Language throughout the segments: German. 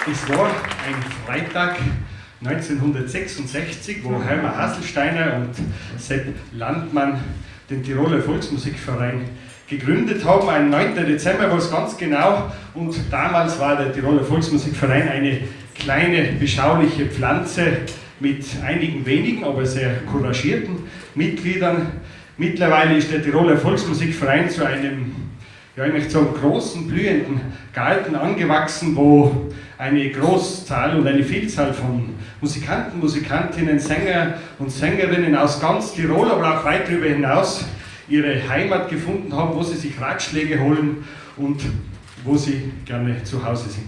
Es war ein Freitag 1966, wo Hermann Hasselsteiner und Sepp Landmann den Tiroler Volksmusikverein gegründet haben. Am 9. Dezember war es ganz genau, und damals war der Tiroler Volksmusikverein eine kleine, beschauliche Pflanze mit einigen wenigen, aber sehr couragierten Mitgliedern. Mittlerweile ist der Tiroler Volksmusikverein zu einem, ja, ich möchte sagen, großen, blühenden Garten angewachsen, wo eine Großzahl und eine Vielzahl von Musikanten, Musikantinnen, Sänger und Sängerinnen aus ganz Tirol, aber auch weit darüber hinaus ihre Heimat gefunden haben, wo sie sich Ratschläge holen und wo sie gerne zu Hause sind.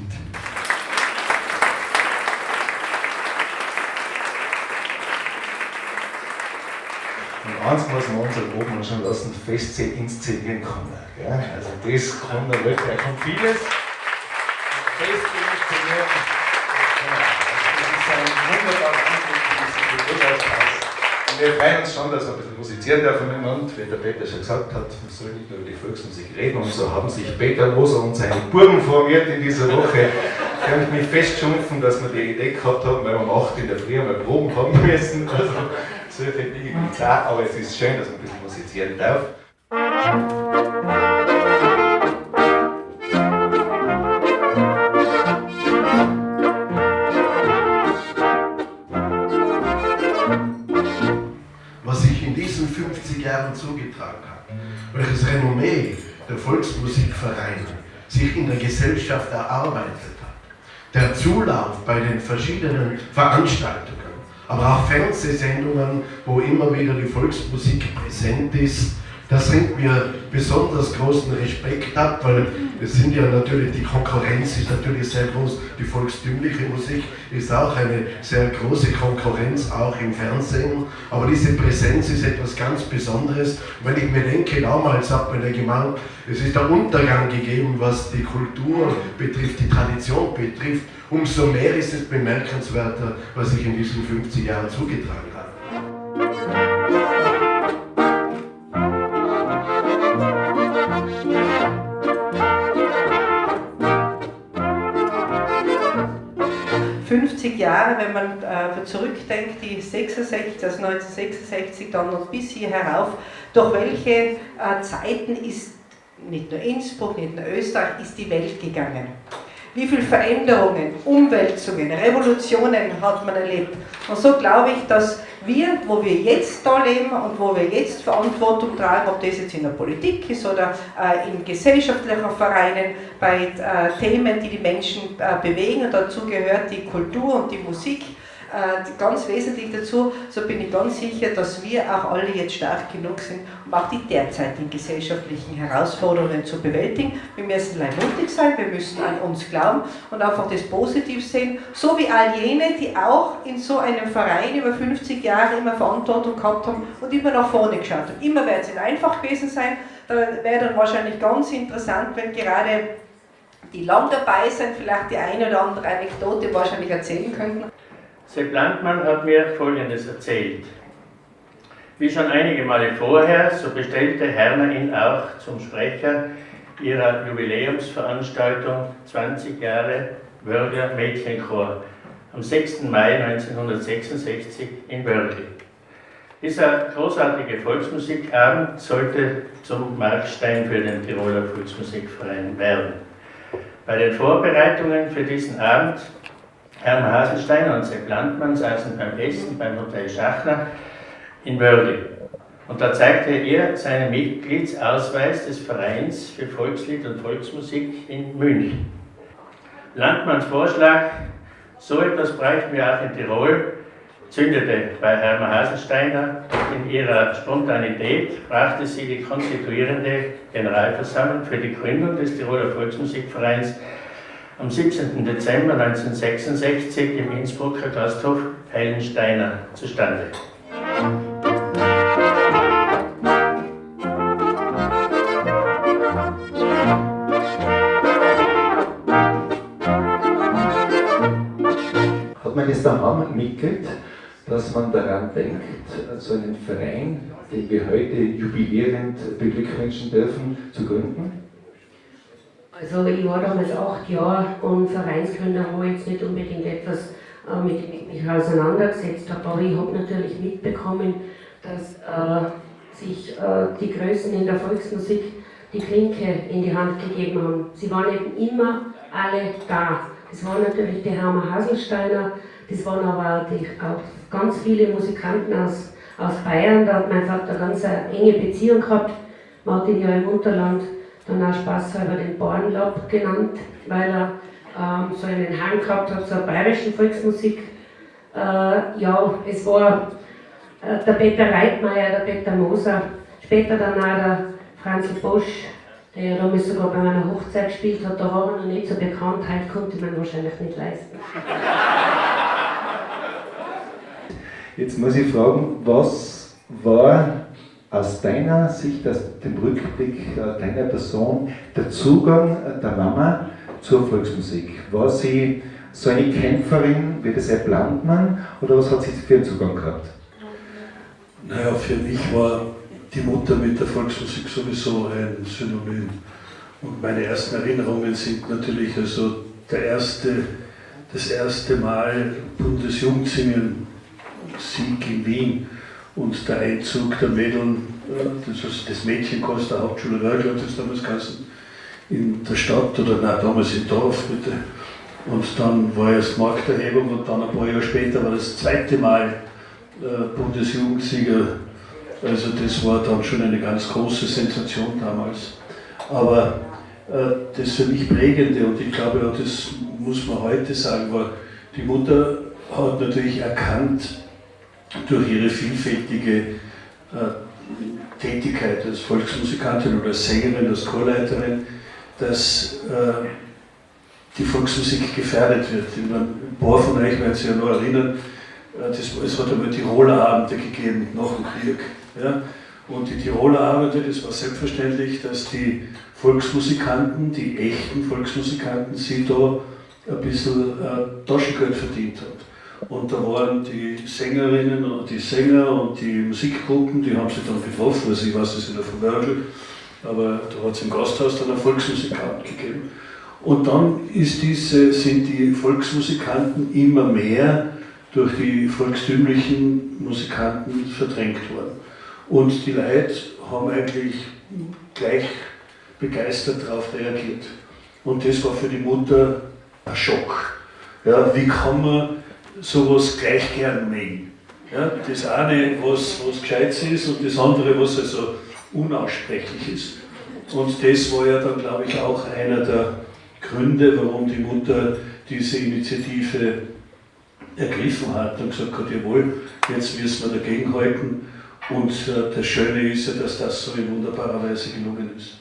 Und eins muss man unseren Obmann schon lassen, fest inszenieren kann er. Gell? Also das kann er wirklich, er kann vieles. Fest inszenieren, das ist ein wunderbarer Anblick, wie das gut auspasst. Und wir freuen uns schon, dass wir ein bisschen musizieren dürfen miteinander, wie der Peter schon gesagt hat, man soll nicht nur über die Volksmusik reden, und so haben sich Peter Loser und seine Burgen formiert in dieser Woche. Ich habe mich festschumpfen, dass wir die Idee gehabt haben, weil wir um 8 in der Früh einmal Proben haben müssen. Also, solche Dinge gibt es auch, aber es ist schön, dass man ein bisschen musizieren darf. Was sich in diesen 50 Jahren zugetragen hat, welches Renommee der Volksmusikverein sich in der Gesellschaft erarbeitet hat, der Zulauf bei den verschiedenen Veranstaltungen, aber auch Fernsehsendungen, wo immer wieder die Volksmusik präsent ist, da sind mir besonders großen Respekt ab, weil es sind ja natürlich, die Konkurrenz ist natürlich sehr groß, die volkstümliche Musik ist auch eine sehr große Konkurrenz, auch im Fernsehen, aber diese Präsenz ist etwas ganz Besonderes. Und wenn ich mir denke, damals hat man ja gemeint, es ist der Untergang gegeben, was die Kultur betrifft, die Tradition betrifft, umso mehr ist es bemerkenswerter, was sich in diesen 50 Jahren zugetragen hat. 50 Jahre, wenn man zurückdenkt, die 66, also 1966 dann noch bis hier herauf, durch welche Zeiten ist nicht nur Innsbruck, nicht nur Österreich, ist die Welt gegangen. Wie viele Veränderungen, Umwälzungen, Revolutionen hat man erlebt. Und so glaube ich, dass wir, wo wir jetzt da leben und wo wir jetzt Verantwortung tragen, ob das jetzt in der Politik ist oder in gesellschaftlichen Vereinen, bei Themen, die die Menschen bewegen, und dazu gehört die Kultur und die Musik, ganz wesentlich dazu, so bin ich ganz sicher, dass wir auch alle jetzt stark genug sind, um auch die derzeitigen gesellschaftlichen Herausforderungen zu bewältigen. Wir müssen mutig sein, wir müssen an uns glauben und einfach das Positiv sehen, so wie all jene, die auch in so einem Verein über 50 Jahre immer Verantwortung gehabt haben und immer nach vorne geschaut haben. Immer wird es nicht einfach gewesen sein, da wäre dann wahrscheinlich ganz interessant, wenn gerade die lang dabei sind, vielleicht die eine oder andere Anekdote wahrscheinlich erzählen könnten. Sepp Landmann hat mir Folgendes erzählt. Wie schon einige Male vorher, so bestellte Hermann ihn auch zum Sprecher ihrer Jubiläumsveranstaltung 20 Jahre Wörgler Mädchenchor am 6. Mai 1966 in Wörgl. Dieser großartige Volksmusikabend sollte zum Markstein für den Tiroler Volksmusikverein werden. Bei den Vorbereitungen für diesen Abend Hermann Hasselsteiner und Sepp Landmann saßen beim Essen beim Hotel Schachner in Wörgl. Und da zeigte er seinen Mitgliedsausweis des Vereins für Volkslied und Volksmusik in München. Landmanns Vorschlag, so etwas bräuchten wir auch in Tirol, zündete bei Hermann Hasselsteiner. In ihrer Spontanität brachte sie die konstituierende Generalversammlung für die Gründung des Tiroler Volksmusikvereins am 17. Dezember 1966 im Innsbrucker Gasthof Hellensteiner zustande. Hat man das daheim mitgekriegt, dass man daran denkt, so einen Verein, den wir heute jubilierend beglückwünschen dürfen, zu gründen? Also ich war damals 8 Jahre und Vereinsgründer habe jetzt nicht unbedingt etwas, mit dem ich mich auseinandergesetzt habe, aber ich habe natürlich mitbekommen, dass sich die Größen in der Volksmusik die Klinke in die Hand gegeben haben. Sie waren eben immer alle da. Das waren natürlich die Hermann Haselsteiner, das waren aber auch ganz viele Musikanten aus Bayern. Da hat mein Vater ganz eine enge Beziehung gehabt. Martin ja im Unterland, dann auch spaßhalber den Bauernlapp genannt, weil er so einen Hang gehabt hat zur bayerischen Volksmusik. Ja, es war der Peter Reitmeier, der Peter Moser, später dann auch der Franzl Bosch, der ja damals sogar bei meiner Hochzeit gespielt hat. Da war er noch nicht so bekannt, heute konnte man wahrscheinlich nicht leisten. Jetzt muss ich fragen, was war aus deiner Sicht, aus dem Rückblick deiner Person, der Zugang der Mama zur Volksmusik? War sie so eine Kämpferin wie der Sepp Landmann oder was hat sie für einen Zugang gehabt? Naja, für mich war die Mutter mit der Volksmusik sowieso ein Synonym. Und meine ersten Erinnerungen sind natürlich also das erste Mal Bundesjugendsingen, Sieg in Wien und der Einzug der Mädeln, das Mädchenkurs der Hauptschule Wörgl hat es damals geheißen, in der Stadt oder nein, damals im Dorf bitte. Und dann war erst Markterhebung und dann ein paar Jahre später war das zweite Mal Bundesjugendsieger. Also das war dann schon eine ganz große Sensation damals. Aber das für mich Prägende, und ich glaube, auch das muss man heute sagen, war, die Mutter hat natürlich erkannt, durch ihre vielfältige Tätigkeit als Volksmusikantin oder als Sängerin, als Chorleiterin, dass die Volksmusik gefährdet wird. Ein paar von euch werden sich ja noch erinnern, es hat einmal Tiroler Abende gegeben nach dem Krieg. Ja? Und die Tiroler Abende, das war selbstverständlich, dass die Volksmusikanten, die echten Volksmusikanten, sie da ein bisschen Taschengeld verdient haben. Und da waren die Sängerinnen und die Sänger und die Musikgruppen, die haben sich dann getroffen, also ich weiß das in der Verwörgel, aber da hat es im Gasthaus dann einen Volksmusikanten gegeben. Und dann sind die Volksmusikanten immer mehr durch die volkstümlichen Musikanten verdrängt worden. Und die Leute haben eigentlich gleich begeistert darauf reagiert. Und das war für die Mutter ein Schock. Ja, wie kann man sowas gleich gern mögen? Ja, das eine, was Gescheites ist, und das andere, was also unaussprechlich ist. Und das war ja dann, glaube ich, auch einer der Gründe, warum die Mutter diese Initiative ergriffen hat und gesagt hat, jawohl, jetzt müssen wir dagegenhalten. Und das Schöne ist ja, dass das so in wunderbarer Weise gelungen ist.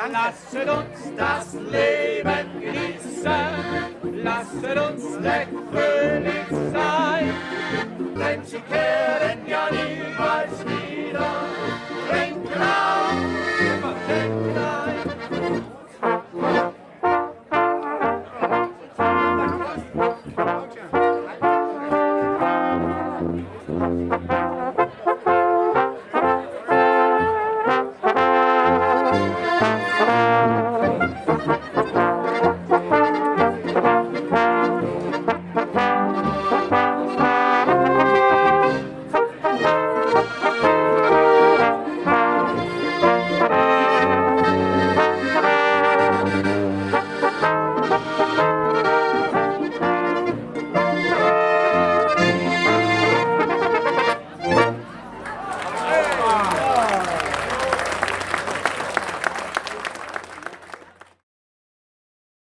dann lasset uns das Leben genießen, lasset uns recht fröhlich sein, denn sie kehren ja niemals wieder. Bringt Raum